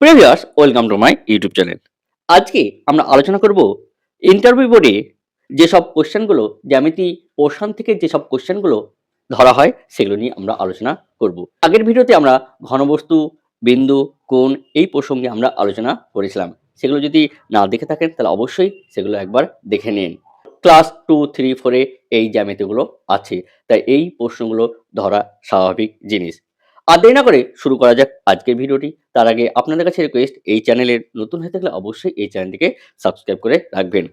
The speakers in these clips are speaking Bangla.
Previous welcome to my YouTube channel. আজকে আমরা আলোচনা করব ইন্টারভিউ বোর্ডে যেসব কোশ্চেনগুলো জ্যামিতি পোর্শন থেকে যেসব কোশ্চেনগুলো ধরা হয় সেগুলো নিয়ে আমরা আলোচনা করব। আগের ভিডিওতে আমরা ঘনবস্তু, বিন্দু, কোণ এই প্রসঙ্গে আমরা আলোচনা করেছিলাম। সেগুলো যদি না দেখে থাকেন তাহলে অবশ্যই সেগুলো একবার দেখে নিন। ক্লাস 2, 3, 4 এ এই জ্যামিতিগুলো আছে, তাই এই প্রশ্নগুলো ধরা স্বাভাবিক জিনিস। আর দেরি না করে শুরু করা যাক আজকের ভিডিওটি। তার আগে আপনাদের কাছে রিকোয়েস্ট, এই চ্যানেলের নতুন হয়ে থাকলে অবশ্যই এই চ্যানেলটিকে সাবস্ক্রাইব করে রাখবেন।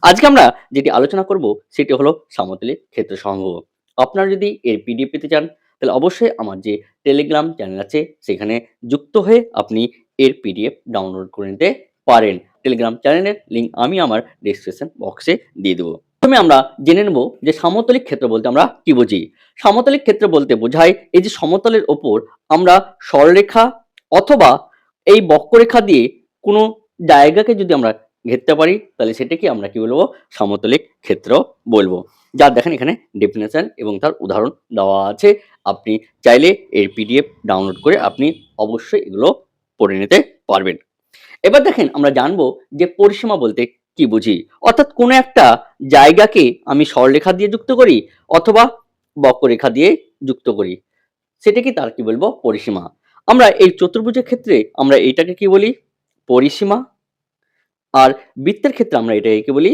আজকে আমরা যেটি আলোচনা করব সেটি হলো সমতলের ক্ষেত্রসমূহ। আপনারা যদি এর পিডিএফ পেতে চান তাহলে অবশ্যই আমার যে টেলিগ্রাম চ্যানেল আছে সেখানে যুক্ত হয়ে আপনি এর পিডিএফ ডাউনলোড করে নিতে পারেন। টেলিগ্রাম চ্যানেলের লিঙ্ক আমি আমার ডেসক্রিপশন বক্সে দিয়ে দেবো। প্রথমে আমরা জেনে নেব যে সমতলিক ক্ষেত্র বলতে আমরা কি বুঝি। সমতলিক ক্ষেত্র বলতে বোঝায় এই যে সমতলের ওপর আমরা সরলরেখা অথবা এই বক্ররেখা দিয়ে কোনো জায়গাকে যদি আমরা ঘেরতে পারি তাহলে সেটাকে আমরা কি বলবো, সমতলিক ক্ষেত্র বলবো। যার দেখেন এখানে ডেফিনেশন এবং তার উদাহরণ দেওয়া আছে। আপনি চাইলে এর পিডিএফ ডাউনলোড করে আপনি অবশ্যই এগুলো পড়ে নিতে পারবেন। এবার দেখেন আমরা জানবো যে পরিসীমা বলতে কি বুঝি। অর্থাৎ কোনো একটা জায়গাকে আমি সরলরেখা দিয়ে যুক্ত করি অথবা বক্ররেখা দিয়ে যুক্ত করি, সেটাকে তার কি বলবো, পরিসীমা। আমরা এই চতুর্ভুজের ক্ষেত্রে আমরা এইটাকে কি বলি, পরিসীমা। আর বৃত্তের ক্ষেত্রে আমরা এটাকে কি বলি,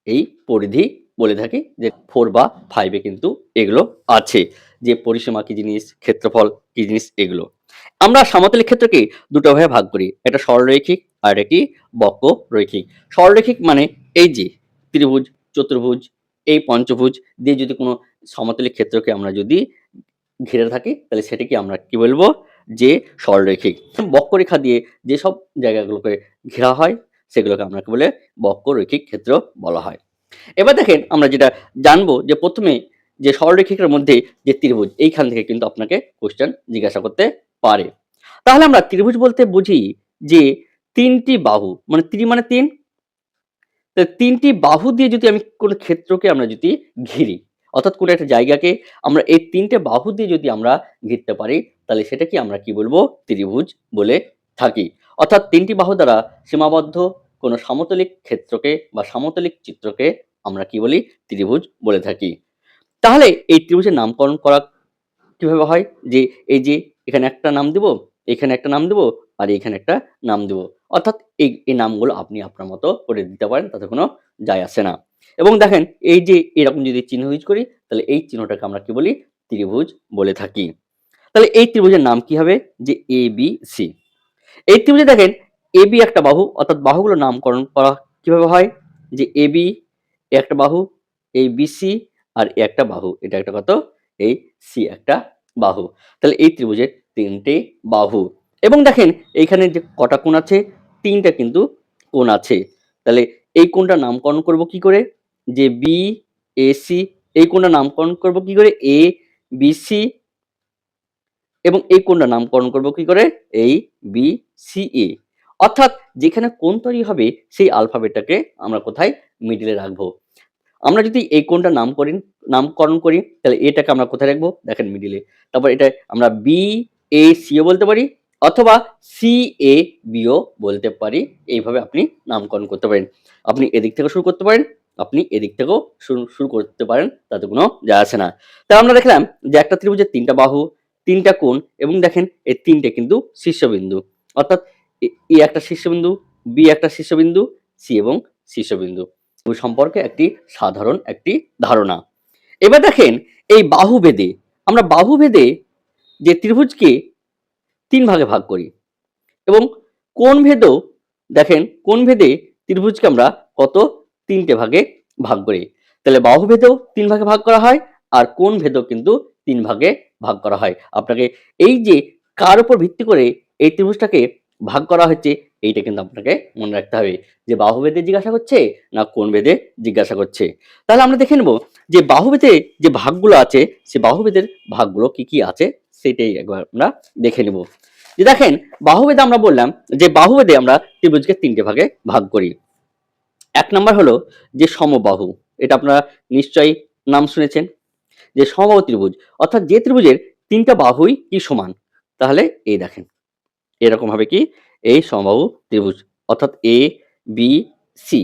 এই পরিধি বলে থাকি। যে 4 বা 5 এ কিন্তু এগুলো আছে, যে পরিসীমা কি জিনিস, ক্ষেত্রফল কি জিনিস, এগুলো। আমরা সমতলের ক্ষেত্রকে দুটো ভাগে ভাগ করি, একটা সরলরৈখিক আর একটি বক্ররৈখিক। সরলরৈখিক মানে এই যে ত্রিভুজ, চতুর্ভুজ, এই পঞ্চভুজ দিয়ে যদি কোনো সমতলের ক্ষেত্রকে আমরা যদি ঘিরে থাকি তাহলে সেটাকে আমরা কি বলবো, যে সরলরৈখিক। বক্ররেখা দিয়ে যেসব জায়গাগুলোকে ঘেরা হয় সেগুলোকে আমরা কি বলে, বক্ররৈখিক ক্ষেত্র বলা হয়। এবার দেখেন আমরা যেটা জানবো যে প্রথমে যে সরলরেখিকের মধ্যে যে ত্রিভুজ, এইখান থেকে কিন্তু আপনাকে কোশ্চেন জিজ্ঞাসা করতে পারে। তাহলে আমরা ত্রিভুজ বলতে বুঝি যে তিনটি বাহু, মানে ত্রি মানে তিন, তিনটি বাহু দিয়ে যদি আমি কোনো ক্ষেত্রকে আমরা যদি ঘিরি, অর্থাৎ কোনো একটা জায়গাকে আমরা এই তিনটে বাহু দিয়ে যদি আমরা ঘিরতে পারি তাহলে সেটাকে আমরা কি বলবো, ত্রিভুজ বলে থাকি। অর্থাৎ তিনটি বাহু দ্বারা সীমাবদ্ধ কোনো সমতলিক ক্ষেত্রকে বা সমতলিক চিত্রকে আমরা কি বলি, ত্রিভুজ বলে থাকি। তাহলে এই ত্রিভুজের নামকরণ করা কিভাবে হয়, যে এই যে এখানে একটা নাম দেব, এখানে একটা নাম দেব, আর এখানে একটা নাম দেব। অর্থাৎ এই নামগুলো আপনি আপনার মতো করে দিতে পারেন, তাতে কোনো যায় আসে না। এবং দেখেন এই যে এরকম যদি চিহ্ন ইউজ করি তাহলে এই চিহ্নটাকে আমরা কি বলি, ত্রিভুজ বলে থাকি। তাহলে এই ত্রিভুজের নাম কি হবে, যে এ বি সি। এই ত্রিভুজে দেখেন এ বি একটা বাহু, অর্থাৎ বাহুগুলো নামকরণ করা কিভাবে হয়, যে এ বি একটা বাহু, এই বিসি আর এ একটা বাহু, এটা একটা কত, এই সি একটা বাহু। তাহলে এই ত্রিভুজের তিনটে বাহু। এবং দেখেন এইখানে যে কটা কোণ আছে, তিনটা কিন্তু কোণ আছে। তাহলে এই কোণটার নামকরণ করব কি করে, যে বি এ সি। এই কোণটার নামকরণ করব কি করে, এ বি সি। এবং এই কোণটার নামকরণ করব কি করে, এই বি সি এ। অর্থাৎ যেখানে কোণ তৈরি হবে সেই আলফাবেটটাকে আমরা কোথায়, মিডিলে রাখবো। আমরা যদি এই কোণটা নামকরণ করি তাহলে এটাকে আমরা কোথায় রাখবো, দেখেন মিডিলে। তারপর এটা আমরা বি এ সিও বলতে পারি অথবা সি এ বিও বলতে পারি। এইভাবে আপনি নামকরণ করতে পারেন। আপনি এদিক থেকে শুরু করতে পারেন, আপনি এদিক থেকেও শুরু করতে পারেন, তাতে কোনো যায় আসে না। তা আমরা দেখলাম যে একটা ত্রিভুজের তিনটা বাহু, তিনটা কোণ, এবং দেখেন এই তিনটে কিন্তু শীর্ষবিন্দু। অর্থাৎ এ একটা শীর্ষবিন্দু, বি একটা শীর্ষবিন্দু, সি এবং শীর্ষবিন্দু সম্পর্কে একটি সাধারণ একটি ধারণা। এবার দেখেন এই বাহুভেদে, আমরা বাহুভেদে যে ত্রিভুজকে তিন ভাগে ভাগ করি, এবং কোণ ভেদেও দেখেন কোণ ভেদে ত্রিভুজকে আমরা কত, তিনটে ভাগে ভাগ করি। তাহলে বাহুভেদেও তিন ভাগে ভাগ করা হয় আর কোণ ভেদেও কিন্তু তিন ভাগে ভাগ করা হয়। আপনাকে এই যে কার উপর ভিত্তি করে এই ত্রিভুজটাকে ভাগ করা হচ্ছে এইটা কিন্তু আপনাকে মনে রাখতে হবে, যে বাহুভেদে জিজ্ঞাসা করছে না কোণ ভেদে জিজ্ঞাসা করছে। তাহলে আমরা দেখে নেব যে বাহুভেদে যে ভাগগুলো আছে সে বাহুভেদের ভাগগুলো কি কি আছে সেটাই একবার আমরা দেখে নেব। যে দেখেন বাহুভেদে আমরা বললাম যে বাহুভেদে আমরা ত্রিভুজকে তিনটে ভাগে ভাগ করি। এক নাম্বার হলো যে সমবাহু, এটা আপনারা নিশ্চয়ই নাম শুনেছেন, যে সমবাহু ত্রিভুজ। অর্থাৎ যে ত্রিভুজের তিনটা বাহুই কি সমান। তাহলে এই দেখেন এরকম হবে কি এই সমবাহু ত্রিভুজ, অর্থাৎ এ বি সি।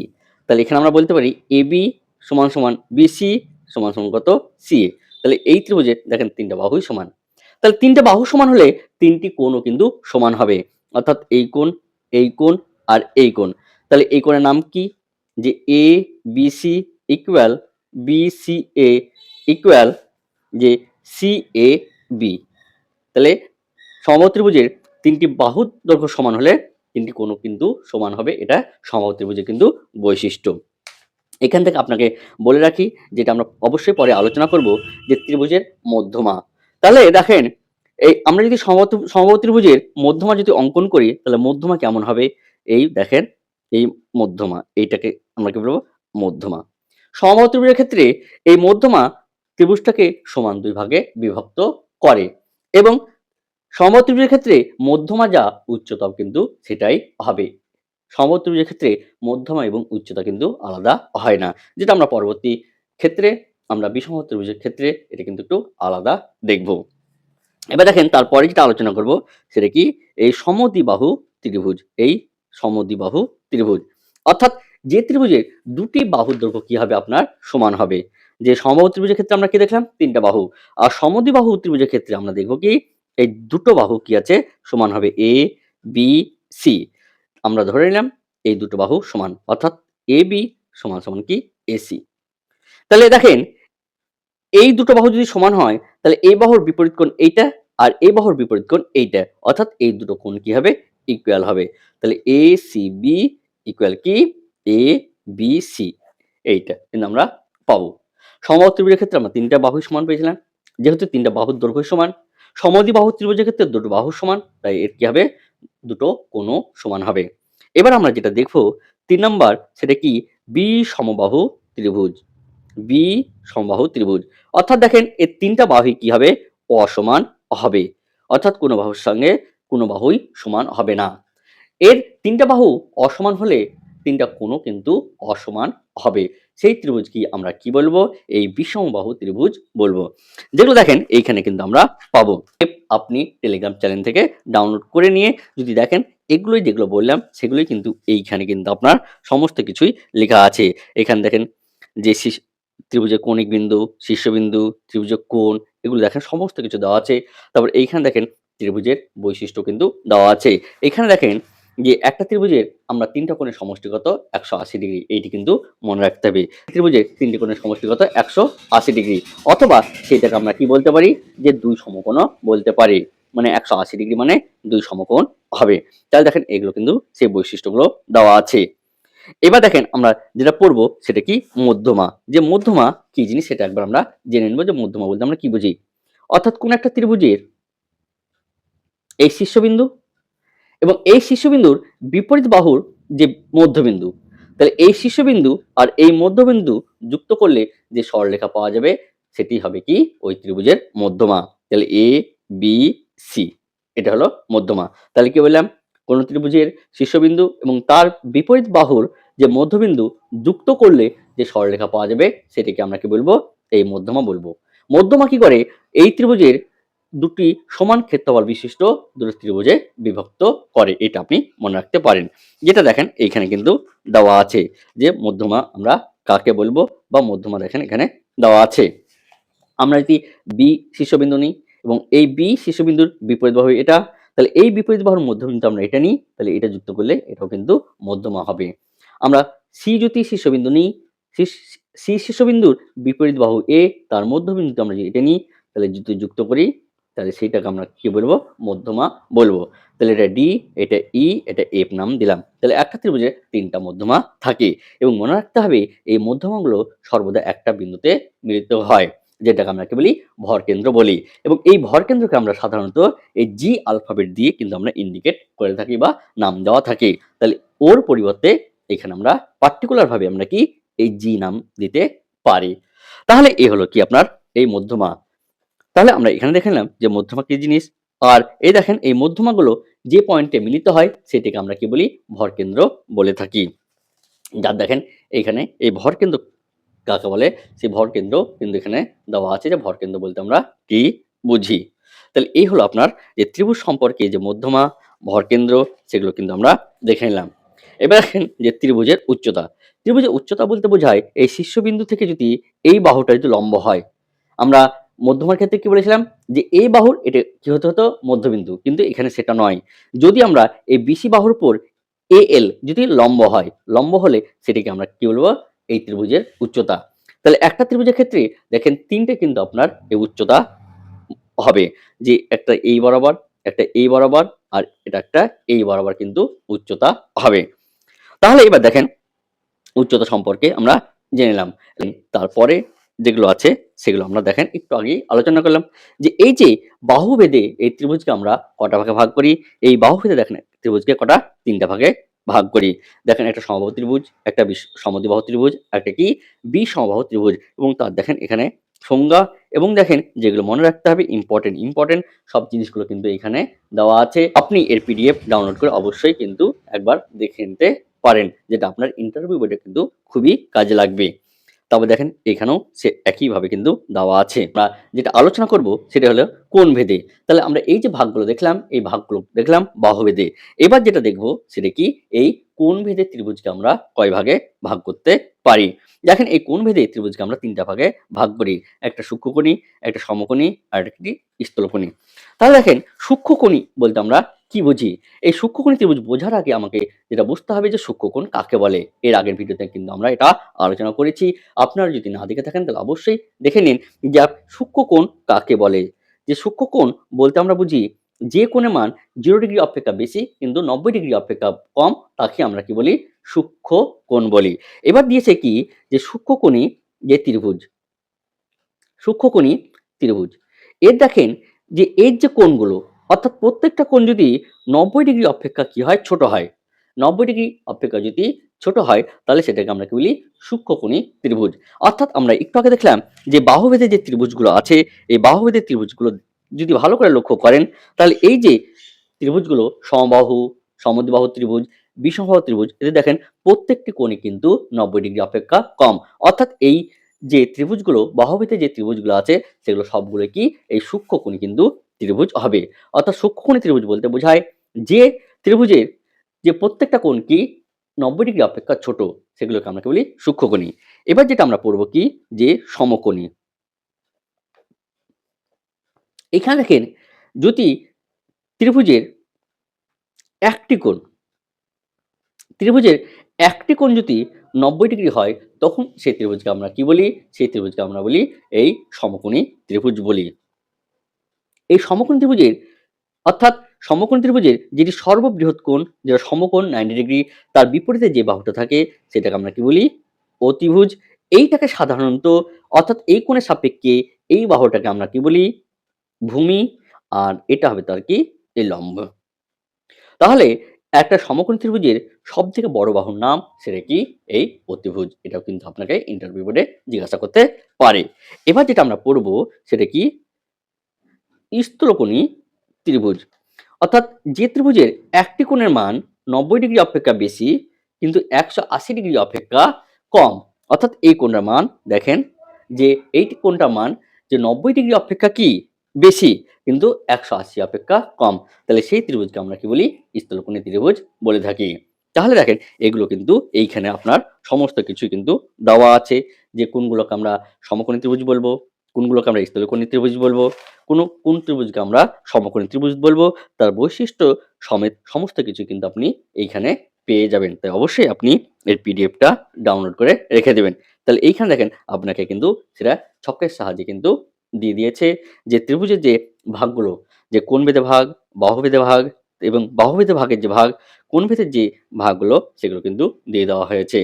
তাহলে এখানে আমরা বলতে পারি এ বি সমান সমান বিসি সমান সমান কত সিএ। তাহলে এই ত্রিভুজের দেখেন তিনটা বাহুই সমান। তাহলে তিনটা বাহু সমান হলে তিনটি কোণও কিন্তু সমান হবে, অর্থাৎ এই কোণ, এই কোণ আর এই কোণ। তাহলে এই কোণের নাম কি, যে A B C equal B C A equal যে সি এ বি। তাহলে সমবাহু ত্রিভুজের তিনটি বাহুর দৈর্ঘ্য সমান হলে তিনটি কোণও কিন্তু সমান হবে, এটা সমবাহু ত্রিভুজের কিন্তু বৈশিষ্ট্য। এখান থেকে আপনাকে বলে রাখি, যেটা আমরা অবশ্যই পরে আলোচনা করব, যে ত্রিভুজের মধ্যমা। তাহলে দেখেন এই আমরা যদি সমবাহু ত্রিভুজের মধ্যমা যদি অঙ্কন করি তাহলে মধ্যমা কেমন হবে, এই দেখেন এই মধ্যমা, এইটাকে আমরা কি বলবো মধ্যমা। সমবাহু ত্রিভুজের ক্ষেত্রে এই মধ্যমা ত্রিভুজটাকে সমান দুই ভাগে বিভক্ত করে, এবং সমবাহু ত্রিভুজের ক্ষেত্রে মধ্যমা যা উচ্চতম কিন্তু সেটাই হবে। সমবাহু ত্রিভুজের ক্ষেত্রে মধ্যমা এবং উচ্চতা কিন্তু আলাদা হয় না, যেটা আমরা পরবর্তী ক্ষেত্রে আমরা বিষমবাহু ত্রিভুজের ক্ষেত্রে এটা কিন্তু একটু আলাদা দেখব। এবার দেখেন তারপরে যেটা আলোচনা করব সেটা কি, এই সমদ্বিবাহু ত্রিভুজ। এই সমদ্বিবাহু ত্রিভুজ অর্থাৎ যে ত্রিভুজের দুটি বাহুর দৈর্ঘ্য কি হবে আপনার সমান হবে। যে সমবাহু ত্রিভুজের ক্ষেত্রে আমরা কি দেখলাম তিনটা বাহু, আর সমদ্বিবাহু ত্রিভুজের ক্ষেত্রে আমরা দেখব কি এই দুটো বাহু কি আছে সমান হবে, এ বি সি। আমরা ধরে নিলাম এই দুটো বাহু সমান, অর্থাৎ এ বি সমান সমান কি এসি। তাহলে দেখেন এই দুটো বাহু যদি সমান হয় তাহলে এই বাহুর বিপরীত কোণ এইটা, আর এই বাহুর বিপরীত কোণ এইটা, অর্থাৎ এই দুটো কোণ কি হবে ইকুয়াল হবে। তাহলে এ সি বি ইকুয়াল কি এ বি সি, এইটা কিন্তু আমরা পাবো। সমবাহু ত্রিভুজের ক্ষেত্রে আমরা তিনটা বাহু সমান পেয়েছিলাম, যেহেতু তিনটা বাহুর দৈর্ঘ্য সমান। সমদ্বিবাহু ত্রিভুজের ক্ষেত্রে দুটো বাহু সমান, তাই এর কি হবে দুটো কোণও সমান হবে। এবার আমরা যেটা দেখবো ৩ নাম্বার, সেটা কি বি সমবাহু ত্রিভুজ। বি সমবাহু ত্রিভুজ অর্থাৎ দেখেন এর তিনটা বাহুই কি হবে অসমান হবে, অর্থাৎ কোনো বাহুর সঙ্গে কোনো বাহুই সমান হবে না। এর তিনটা বাহু অসমান হলে তিনটা কোণও কিন্তু অসমান হবে। সেই ত্রিভুজ কি আমরা কি বলবো, এই বিষমবাহু ত্রিভুজ বলবো। যেগুলো দেখেন এইখানে কিন্তু আমরা পাবো। আপনি টেলিগ্রাম চ্যানেল থেকে ডাউনলোড করে নিয়ে যদি দেখেন এগুলোই যেগুলো বললাম সেগুলোই কিন্তু এইখানে কিন্তু আপনার সমস্ত কিছুই লেখা আছে। এখানে দেখেন যে ত্রিভুজের কৌণিক বিন্দু, শীর্ষবিন্দু, ত্রিভুজের কোণ, এগুলো দেখেন সমস্ত কিছু দেওয়া আছে। তারপর এইখানে দেখেন ত্রিভুজের বৈশিষ্ট্য কিন্তু দেওয়া আছে। এখানে দেখেন যে একটা ত্রিভুজের আমরা তিনটা কোণের সমষ্টিগত 180 ডিগ্রি, এইটি কিন্তু মনে রাখতে হবে। ত্রিভুজের তিনটি কোণের সমষ্টিগত 180 ডিগ্রি, অথবা সেটাকে আমরা কি বলতে পারি যে দুই সমকোণও বলতে পারি। মানে 180 ডিগ্রি মানে দুই সমকোণ হবে। তাহলে দেখেন এগুলো কিন্তু সেই বৈশিষ্ট্যগুলো দেওয়া আছে। এবার দেখেন আমরা যেটা পড়বো সেটা কি মধ্যমা। যে মধ্যমা কি জিনিস সেটা একবার আমরা জেনে নেব, যে মধ্যমা বলতে আমরা কি বুঝি। অর্থাৎ কোন একটা ত্রিভুজের এই শীর্ষবিন্দু এবং এই শীর্ষবিন্দুর বিপরীত বাহুর যে মধ্যবিন্দু, তাহলে এই শীর্ষবিন্দু আর এই মধ্যবিন্দু যুক্ত করলে যে সরলরেখা পাওয়া যাবে সেটি হবে কি ওই ত্রিভুজের মধ্যমা। তাহলে এ বি সি, এটা হলো মধ্যমা। তাহলে কি বললাম, কোন ত্রিভুজের শীর্ষবিন্দু এবং তার বিপরীত বাহুর যে মধ্যবিন্দু যুক্ত করলে যে সরলরেখা পাওয়া যাবে সেটিকে আমরা কি বলবো, এই মধ্যমা বলবো। মধ্যমা কি করে এই ত্রিভুজের দুটি সমান ক্ষেত্রফল বিশিষ্ট দুটি ত্রিভুজে বিভক্ত করে, এটা আপনি মনে রাখতে পারেন। যেটা দেখেন এইখানে কিন্তু দেওয়া আছে যে মধ্যমা আমরা কাকে বলবো, বা মধ্যমা দেখেন এখানে দেওয়া আছে। আমরা যদি বি শীর্ষবিন্দু নিই এবং এই বি শীর্ষবিন্দুর বিপরীত বাহু এটা, তাহলে এই বিপরীত বাহুর মধ্যবিন্দু আমরা এটা নিই, তাহলে এটা যুক্ত করলে এটাও কিন্তু মধ্যমা হবে। আমরা সি যদি শীর্ষবিন্দু নিই, সি শীর্ষবিন্দুর বিপরীত বাহু এ, তার মধ্যবিন্দু আমরা যদি এটা নিই, তাহলে যদি যুক্ত করি তাহলে সেইটাকে আমরা কি বলবো মধ্যমা বলবো। তাহলে এটা ডি, এটা ই, এটা এফ নাম দিলাম। তাহলে একটা ত্রিভুজে তিনটা মধ্যমা থাকে, এবং মনে রাখতে হবে এই মধ্যমাগুলো সর্বদা একটা বিন্দুতে মিলিত হয়, যেটাকে আমরা কি বলি ভরকেন্দ্র বলি। এবং এই ভরকেন্দ্রকে আমরা সাধারণত এই জি আলফাবেট দিয়ে কিন্তু আমরা ইন্ডিকেট করে থাকি বা নাম দেওয়া থাকে। তাহলে ওর পরিবর্তে এখানে আমরা পার্টিকুলার ভাবে আমরা কি এই জি নাম দিতে পারি। তাহলে এ হলো কি আপনার এই মধ্যমা। তাহলে আমরা এখানে দেখে নিলাম যে মধ্যমা কি জিনিস। আর এই দেখেন এই মধ্যমাগুলো যে পয়েন্টে মিলিত হয় সেটিকে আমরা কি বলি ভরকেন্দ্র বলে থাকি। যার দেখেন এইখানে এই ভরকেন্দ্র কাকে বলে, সেই ভরকেন্দ্র কিন্তু এখানে দেওয়া আছে, যে ভরকেন্দ্র বলতে আমরা কি বুঝি। তাহলে এই হলো আপনার যে ত্রিভুজ সম্পর্কে যে মধ্যমা ভরকেন্দ্র সেগুলো কিন্তু আমরা দেখে নিলাম। এবার দেখেন যে ত্রিভুজের উচ্চতা। ত্রিভুজের উচ্চতা বলতে বোঝায় এই শীর্ষবিন্দু থেকে যদি এই বাহুটা যদি লম্ব হয়, আমরা মধ্যমার ক্ষেত্রে কি বলেছিলাম যে এই বাহুর এটা কি হতে হতো মধ্যবিন্দু, কিন্তু এখানে সেটা নয়। যদি আমরা এই বিসি বাহুর উপর এএল যদি লম্ব হয়, লম্ব হলে সেটিকে আমরা কি বলবো এই ত্রিভুজের উচ্চতা। তাহলে একটা ত্রিভুজের ক্ষেত্রে দেখেন তিনটে কিন্তু আপনার এই উচ্চতা হবে, যে একটা এই বরাবর, একটা এই বরাবর আর এটা একটা এই বরাবর কিন্তু উচ্চতা হবে। তাহলে এবার দেখেন উচ্চতা সম্পর্কে আমরা জেনে নিলাম। তারপরে যেগুলো আছে সেগুলো আমরা দেখেন একটু আগেই আলোচনা করলাম যে এই যে বাহুভেদে এই ত্রিভুজকে আমরা কটা ভাগে ভাগ করি। এই বাহুভেদে দেখেন ত্রিভুজকে কটা তিনটা ভাগে ভাগ করি। দেখেন একটা সমবাহু ত্রিভুজ, একটা সমদ্বিবাহু ত্রিভুজ, একটা কি বিষমবাহু ত্রিভুজ, এবং তার দেখেন এখানে সংজ্ঞা, এবং দেখেন যেগুলো মনে রাখতে হবে ইম্পর্টেন্ট সব জিনিসগুলো কিন্তু এখানে দেওয়া আছে। আপনি এর পিডিএফ ডাউনলোড করে অবশ্যই কিন্তু একবার দেখে নিতে পারেন, যেটা আপনার ইন্টারভিউ বোর্ডে কিন্তু খুবই কাজে লাগবে। তবে দেখেন এখানেও সে একইভাবে কিন্তু দেওয়া আছে। আমরা যেটা আলোচনা করব সেটা হলো কোণ ভেদে। তাহলে আমরা এই যে ভাগগুলো দেখলাম, এই ভাগগুলো দেখলাম বাহুভেদে। এবার যেটা দেখব সেটা কি এই কোণ ভেদে ত্রিভুজকে আমরা কয় ভাগে ভাগ করতে পারি। দেখেন এই কোণ ভেদে ত্রিভুজকে আমরা তিনটা ভাগে ভাগ করি, একটা সূক্ষ্মকোণী, একটা সমকোণী আর একটি স্থূলকোণী। তাহলে দেখেন সূক্ষ্মকোণী বলতে আমরা কি বুঝি। এই সূক্ষ্মকোণী ত্রিভুজ বোঝার আগে আমাকে যেটা বুঝতে হবে যে সূক্ষ্মকোণ কাকে বলে। এর আগের ভিডিওতে কিন্তু আমরা এটা আলোচনা করেছি। আপনারা যদি না দেখে থাকেন তাহলে অবশ্যই দেখে নিন যে সূক্ষ্মকোণ কাকে বলে। যে সূক্ষ্মকোণ বলতে আমরা বুঝি যে কোণের মান 0 ডিগ্রি অপেক্ষা বেশি কিন্তু 90 ডিগ্রি অপেক্ষা কম, তাকে আমরা কি বলি সূক্ষ্মকোণ বলি। এবার দিয়েছে কি যে সূক্ষ্মকোণী যে ত্রিভুজ, সূক্ষ্মকোণী ত্রিভুজ এর দেখেন যে এর যে কোণগুলো, অর্থাৎ প্রত্যেকটা কোণ যদি 90 ডিগ্রি অপেক্ষা কি হয় ছোট হয়, 90 ডিগ্রি অপেক্ষা যদি ছোট হয় তাহলে সেটাকে আমরা কি বলি সূক্ষ্মকোণী ত্রিভুজ। অর্থাৎ আমরা একটু আগে দেখলাম যে বাহুভেদে যে ত্রিভুজগুলো আছে, এই বাহুভেদের ত্রিভুজগুলো যদি ভালো করে লক্ষ্য করেন তাহলে এই যে ত্রিভুজগুলো সমবাহু, সমদ্বিবাহু ত্রিভুজ, বিষমবাহু ত্রিভুজ, এদের দেখেন প্রত্যেকটি কোণই কিন্তু 90 ডিগ্রি অপেক্ষা কম। অর্থাৎ এই যে ত্রিভুজগুলো বাহুভেদে যে ত্রিভুজগুলো আছে সেগুলো সবগুলো কি এই সূক্ষ্মকোণী কিন্তু ত্রিভুজ হবে। অর্থাৎ সূক্ষ্মকোণী ত্রিভুজ বলতে বোঝায় যে ত্রিভুজের যে প্রত্যেকটা কোণ কি 90 ডিগ্রি অপেক্ষা ছোট, সেগুলোকে আমরা কি বলি সূক্ষ্মকোণী। এবার যেটা আমরা পড়বো কি যে সমকোণী। এখানে দেখেন যদি ত্রিভুজের একটি কোণ, ত্রিভুজের একটি কোণ যদি 90 ডিগ্রি হয় তখন সেই ত্রিভুজকে আমরা কি বলি, সেই ত্রিভুজকে আমরা বলি এই সমকোণী ত্রিভুজ বলি। এই সমকোণী ত্রিভুজের অর্থাৎ সমকোণ ত্রিভুজের যেটি সর্ববৃহৎ কোণ যেটা সমকোণ 90 ডিগ্রি, তার বিপরীতে যে বাহুটা থাকে সেটাকে আমরা কি বলি অতিভুজ। এইটাকে সাধারণত অর্থাৎ এই কোণের সাপেক্ষে এই বাহুটাকে আমরা কি বলি ভূমি, আর এটা হবে তার কি এই লম্ব। তাহলে একটা সমকোণ ত্রিভুজের সবথেকে বড় বাহুর নাম সেটা কি এই অতিভুজ। এটাও কিন্তু আপনাকে ইন্টারভিউ বোর্ডে জিজ্ঞাসা করতে পারে। এবার যেটা আমরা পড়বো সেটা কি স্থূলকোণী ত্রিভুজ। অর্থাৎ যে ত্রিভুজের একটি কোণের মান 90 ডিগ্রি অপেক্ষা বেশি কিন্তু 180 ডিগ্রি অপেক্ষা কম, অর্থাৎ এই কোণটার মান দেখেন যে এই কোণটার মান যে 90 ডিগ্রি অপেক্ষা কি বেশি কিন্তু 180 অপেক্ষা কম, তাহলে সেই ত্রিভুজকে আমরা কি বলি স্থূলকোণী ত্রিভুজ বলে থাকি। তাহলে দেখেন এগুলো কিন্তু এইখানে আপনার সমস্ত কিছু কিন্তু দেওয়া আছে, যে কোনগুলোকে আমরা সমকোণী ত্রিভুজ বলবো, কোনগুলোকে আমরা স্থূলকোণী ত্রিভুজ বলবো, কোন ত্রিভুজকে আমরা সমকোণী ত্রিভুজ বলবো, তার বৈশিষ্ট্য সমেত সমস্ত কিছু কিন্তু আপনি এইখানে পেয়ে যাবেন। তাই অবশ্যই আপনি এর পিডিএফটা ডাউনলোড করে রেখে দেবেন। তাহলে এইখানে দেখেন আপনাকে কিন্তু সেটা ছকের সাহায্যে কিন্তু দিয়ে দিয়েছে যে ত্রিভুজের যে ভাগগুলো, যে কোণ ভেদে ভাগ, বাহুভেদে ভাগ এবং বাহুভেদে ভাগের যে ভাগ, কোণ ভেদের যে ভাগগুলো সেগুলো কিন্তু দিয়ে দেওয়া হয়েছে।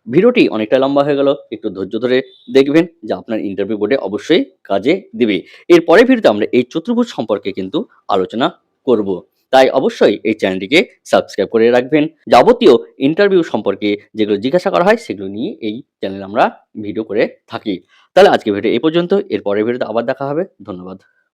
ভিডিওটি অনেকটা লম্বা হয়ে গেল, একটু ধৈর্য ধরে দেখবেন যা আপনার ইন্টারভিউ বোর্ডে অবশ্যই কাজে দিবে। এর পরের ভিডিওতে আমরা এই চতুর্ভুজ সম্পর্কে কিন্তু আলোচনা করব। তাই অবশ্যই এই চ্যানেলটিকে সাবস্ক্রাইব করে রাখবেন। যাবতীয় ইন্টারভিউ সম্পর্কে যেগুলো জিজ্ঞাসা করা হয় সেগুলো নিয়ে এই চ্যানেলে আমরা ভিডিও করে থাকি। তাহলে আজকের ভিডিও এই পর্যন্ত, এর পরের ভিডিওতে আবার দেখা হবে। ধন্যবাদ।